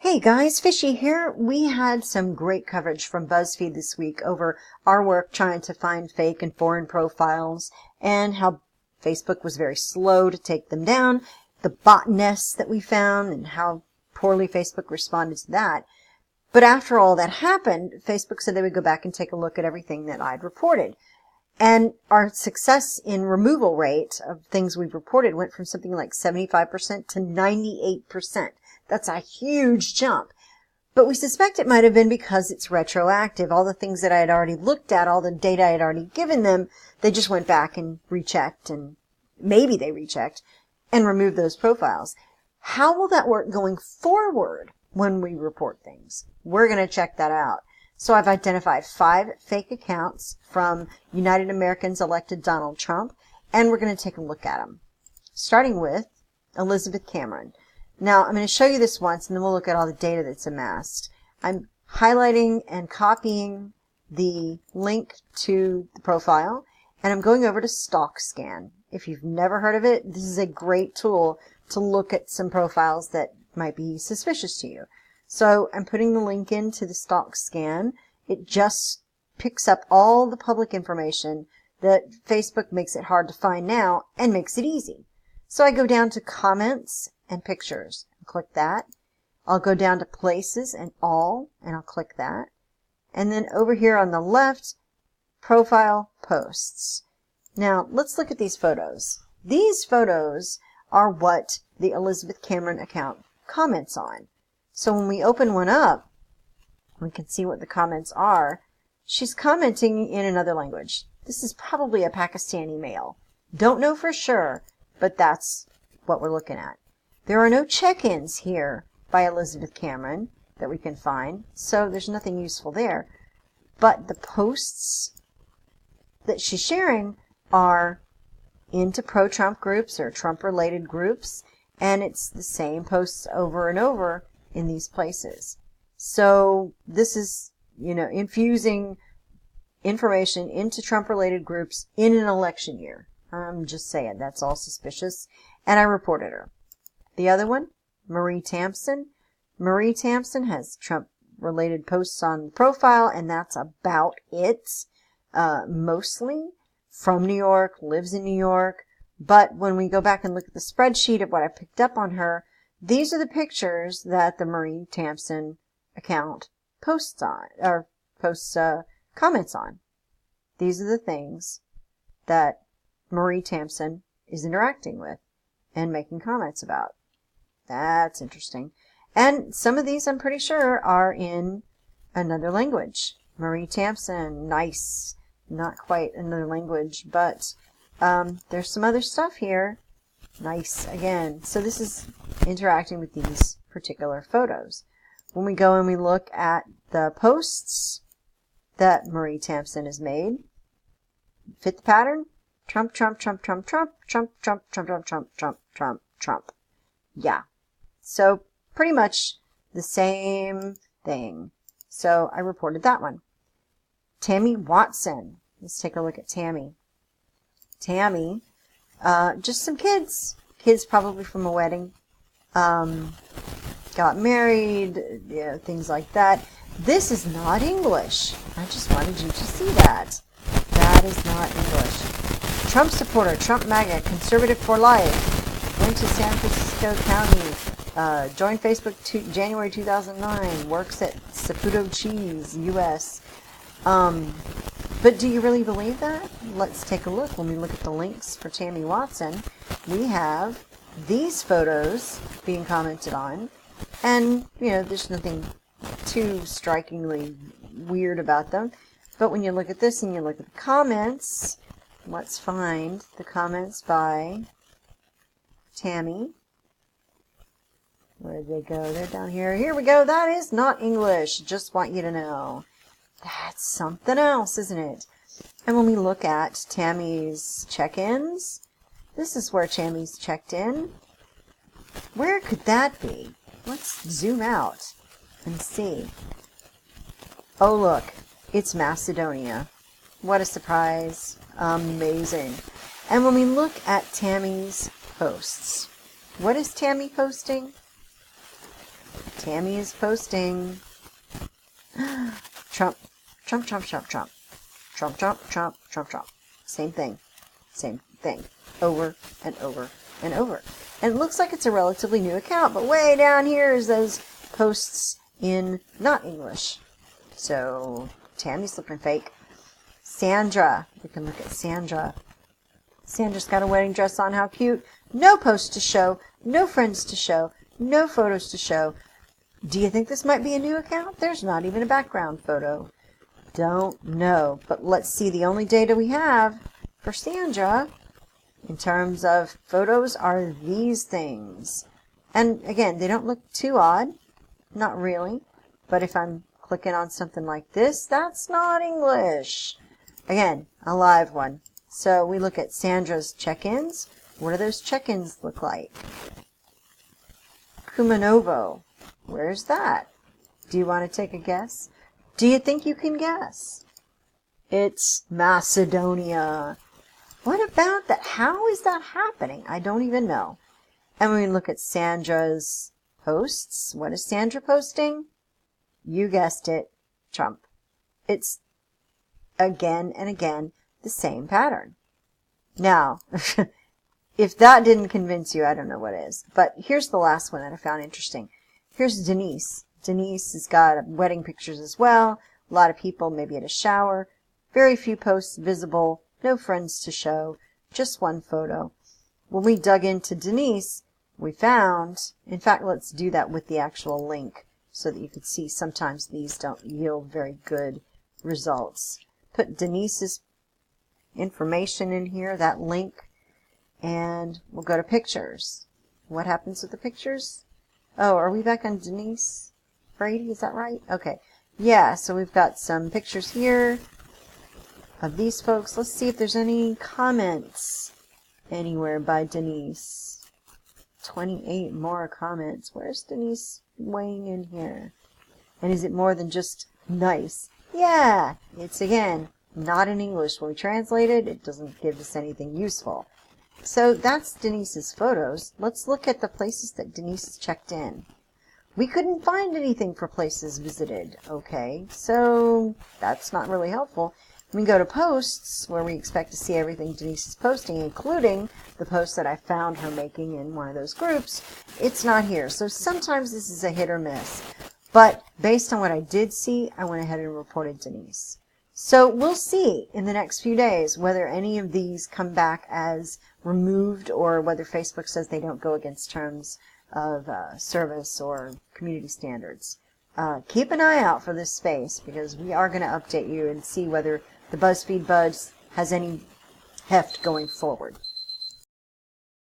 Hey guys, Fishy here. We had some great coverage from Buzzfeed this week over our work trying to find fake and foreign profiles and how Facebook was very slow to take them down, the bot nests that we found and how poorly Facebook responded to that. But after all that happened, Facebook said they would go back and take a look at everything that I'd reported. And our success in removal rate of things we've reported went from something like 75% to 98%. That's a huge jump. But we suspect it might have been because it's retroactive. All the things that I had already looked at, all the data I had already given them, they just went back and rechecked, and maybe they rechecked, and removed those profiles. How will that work going forward when we report things? We're going to check that out. So I've identified 5 fake accounts from United Americans elected Donald Trump, and we're going to take a look at them. Starting with Elizabeth Cameron. Now, I'm going to show you this once, and then we'll look at all the data that's amassed. I'm highlighting and copying the link to the profile, and I'm going over to StalkScan. If you've never heard of it, this is a great tool to look at some profiles that might be suspicious to you. So I'm putting the link into the StalkScan. It just picks up all the public information that Facebook makes it hard to find now and makes it easy. So I go down to Comments and Pictures and click that. I'll go down to Places and All, and I'll click that. And then over here on the left, Profile Posts. Now let's look at these photos. These photos are what the Elizabeth Cameron account comments on. So when we open one up, we can see what the comments are. She's commenting in another language. This is probably a Pakistani male. Don't know for sure, but that's what we're looking at. There are no check-ins here by Elizabeth Cameron that we can find, so there's nothing useful there. But the posts that she's sharing are into pro-Trump groups or Trump-related groups, and it's the same posts over and over in these places. So this is, infusing information into Trump-related groups in an election year. I'm just saying, that's all suspicious. And I reported her. The other one, Marie Tampson. Marie Tampson has Trump-related posts on the profile, and that's about it. Mostly from New York, lives in New York. But when we go back and look at the spreadsheet of what I picked up on her, these are the pictures that the Marie Tampson account posts on, or comments on. These are the things that Marie Tampson is interacting with and making comments about. That's interesting. And some of these, I'm pretty sure, are in another language. Marie Tampson, nice. Not quite another language, but there's some other stuff here. Nice, again. So this is interacting with these particular photos. When we go and we look at the posts that Marie Tampson has made, fit the pattern? Trump, Trump, Trump, Trump, Trump, Trump, Trump, Trump, Trump, Trump, Trump, Trump, Trump. Yeah. So pretty much the same thing. So I reported that one. Tammy Watson. Let's take a look at Tammy. Tammy, just some kids. Kids probably from a wedding. Got married, things like that. This is not English. I just wanted you to see that. That is not English. Trump supporter, Trump MAGA, conservative for life. Went to San Francisco County. Joined Facebook January 2009. Works at Saputo Cheese, U.S. But do you really believe that? Let's take a look. When we look at the links for Tammy Watson, we have these photos being commented on. And, there's nothing too strikingly weird about them. But when you look at this and you look at the comments, let's find the comments by Tammy. Where did they go? They're down here. Here we go. That is not English. Just want you to know. That's something else, isn't it? And when we look at Tammy's check-ins, this is where Tammy's checked in. Where could that be? Let's zoom out and see. Oh, look. It's Macedonia. What a surprise. Amazing. And when we look at Tammy's posts, what is Tammy posting? Tammy is posting. Trump, Trump, Trump, Trump, Trump. Trump, Trump, Trump, Trump, Trump. Same thing. Same thing. Over and over and over. And it looks like it's a relatively new account, but way down here is those posts in not English. So, Tammy's looking fake. Sandra. We can look at Sandra. Sandra's got a wedding dress on. How cute. No posts to show. No friends to show. No photos to show. Do you think this might be a new account? There's not even a background photo. Don't know. But let's see. The only data we have for Sandra in terms of photos are these things. And again, they don't look too odd. Not really. But if I'm clicking on something like this, that's not English. Again, a live one. So we look at Sandra's check-ins. What do those check-ins look like? Kumanovo. Where's that? Do you want to take a guess? Do you think you can guess? It's Macedonia. What about that? How is that happening? I don't even know. And we look at Sandra's posts. What is Sandra posting? You guessed it, Trump. It's again and again the same pattern. Now, if that didn't convince you, I don't know what is. But here's the last one that I found interesting. Here's Denise. Denise has got wedding pictures as well. A lot of people maybe at a shower. Very few posts visible. No friends to show. Just one photo. When we dug into Denise, we found, in fact, let's do that with the actual link so that you could see sometimes these don't yield very good results. Put Denise's information in here, that link, and we'll go to pictures. What happens with the pictures? Oh, are we back on Denise Brady? Is that right? Okay. Yeah, so we've got some pictures here of these folks. Let's see if there's any comments anywhere by Denise. 28 more comments. Where's Denise weighing in here? And is it more than just nice? Yeah, it's again not in English. When we translate it, it doesn't give us anything useful. So that's Denise's photos. Let's look at the places that Denise has checked in. We couldn't find anything for places visited. Okay, so that's not really helpful. We go to posts, where we expect to see everything Denise is posting, including the post that I found her making in one of those groups. It's not here. So sometimes this is a hit or miss. But based on what I did see, I went ahead and reported Denise. So we'll see in the next few days whether any of these come back as removed or whether Facebook says they don't go against terms of service or community standards. Keep an eye out for this space because we are going to update you and see whether the Buzzfeed buzz has any heft going forward.